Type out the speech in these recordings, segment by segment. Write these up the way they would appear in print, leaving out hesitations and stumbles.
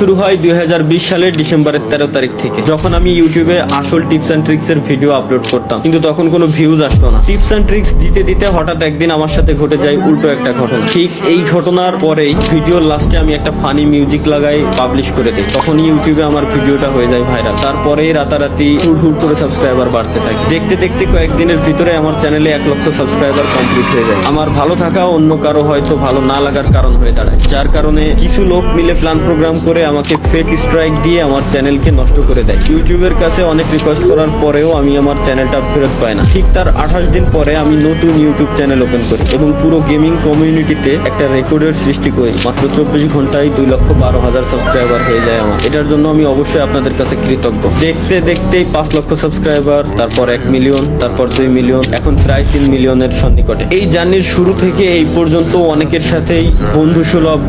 শুরু হয় 2020 সালের ডিসেম্বরের 13 তারিখ থেকে, যখন আমি ইউটিউবে আসল টিপস এন্ড ট্রিক্স এর ভিডিও আপলোড করতাম, কিন্তু তখন কোনো ভিউজ আসতো না। টিপস এন্ড ট্রিক্স দিতে দিতে হঠাৎ একদিন আমার সাথে ঘটে যায় উল্টো একটা ঘটনা। ঠিক এই ঘটনার পরেই ভিডিওর লাস্টে আমি একটা ফানি মিউজিক লাগাই পাবলিশ করে দিই। তখন ইউটিউবে আমার ভিডিওটা হয়ে যায় ভাইরাল। তারপরে রাতারাতি হুড় করে সাবস্ক্রাইবার বাড়তে থাকে। দেখতে দেখতে কয়েকদিনের ভিতরে আমার চ্যানেলে 1 লক্ষ সাবস্ক্রাইবার কমপ্লিট হয়ে যায়। আমার ভালো থাকা অন্য কারো হয়তো ভালো না লাগার কারণ হয়ে দাঁড়ায়, যার কারণে কিছু লোক মিলে প্ল্যান প্রোগ্রাম করে আমাকে ফেক স্ট্রাইক দিয়ে আমার চ্যানেলকে নষ্ট করে দেয়। ইউটিউবের কাছে অনেক রিকোয়েস্ট করার পরেও আমি আমার চ্যানেলটা ফেরত পাই না। ঠিক তার 28 দিন পরে আমি নতুন ইউটিউব চ্যানেল ওপেন করি এবং পুরো গেমিং কমিউনিটিতে একটা রেকর্ডের সৃষ্টি করি। মাত্র 24 ঘন্টায় 2,12,000 সাবস্ক্রাইবার হয়ে যায় আমার। এটার জন্য আমি অবশ্যই আপনাদের কাছে কৃতজ্ঞ। দেখতে দেখতেই 5 লক্ষ সাবস্ক্রাইবার, তারপর 1 মিলিয়ন, তারপর 2 মিলিয়ন, এখন প্রায় 3 মিলিয়নের সন্নিকটে। এই জার্নির শুরু থেকে এই পর্যন্ত অনেকের সাথেই বন্ধুসুলভ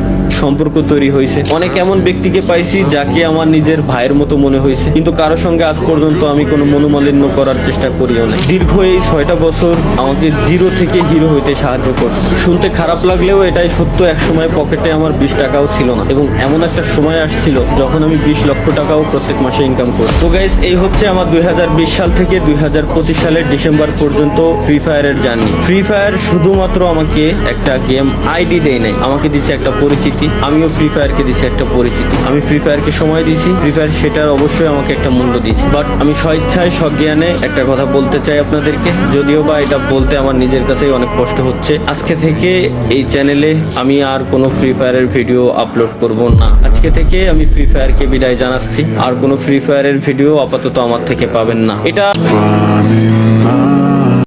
সম্পর্ক তৈরি হয়েছে। অনেক এমন ব্যক্তিকে পাইছি যাকে আমার নিজের ভাইয়ের মতো মনে হয়েছে, কিন্তু কারো সঙ্গে আজ পর্যন্ত আমি কোনো মনোমালিন্য করার চেষ্টা করিও না। দীর্ঘ এই 6টা বছর আমাকে জিরো থেকে হিরো হইতে সাহায্য করছে। শুনতে খারাপ লাগলেও এটাই সত্য। এক সময় পকেটে আমার 20 টাকাও ছিল না, এবং এমন একটা সময় আসছিল যখন আমি 20 লক্ষ টাকাও প্রত্যেক মাসে ইনকাম করি। তো গাইস, এই হচ্ছে আমার 2020 সাল থেকে 2025 সালের ডিসেম্বর পর্যন্ত ফ্রি ফায়ারের জার্নি। ফ্রি ফায়ার শুধুমাত্র আমাকে একটা গেম আইডি দেয় নাই, আমাকে দিচ্ছে একটা পরিচিতি। আমিও ফ্রি ফায়ারকে দিচ্ছি একটা পরিচিতি। আমি ফ্রি ফায়ারকে সময় দিয়েছি, ফ্রি ফায়ার সেটার অবশ্যই আমাকে একটা মূল্য দিয়েছি। বাট আমি স্বেচ্ছায় সজ্ঞানে একটা কথা বলতে চাই আপনাদেরকে, যদিও বা এটা বলতে আমার নিজের কাছেই অনেক কষ্ট হচ্ছে। আজকে থেকে এই চ্যানেলে আমি আর কোনো ফ্রি ফায়ারের ভিডিও আপলোড করব না। আজকে থেকে আমি ফ্রি ফায়ারকে বিদায় জানাচ্ছি। আর কোনো ফ্রি ফায়ারের ভিডিও আপাতত আমার থেকে পাবেন না। এটা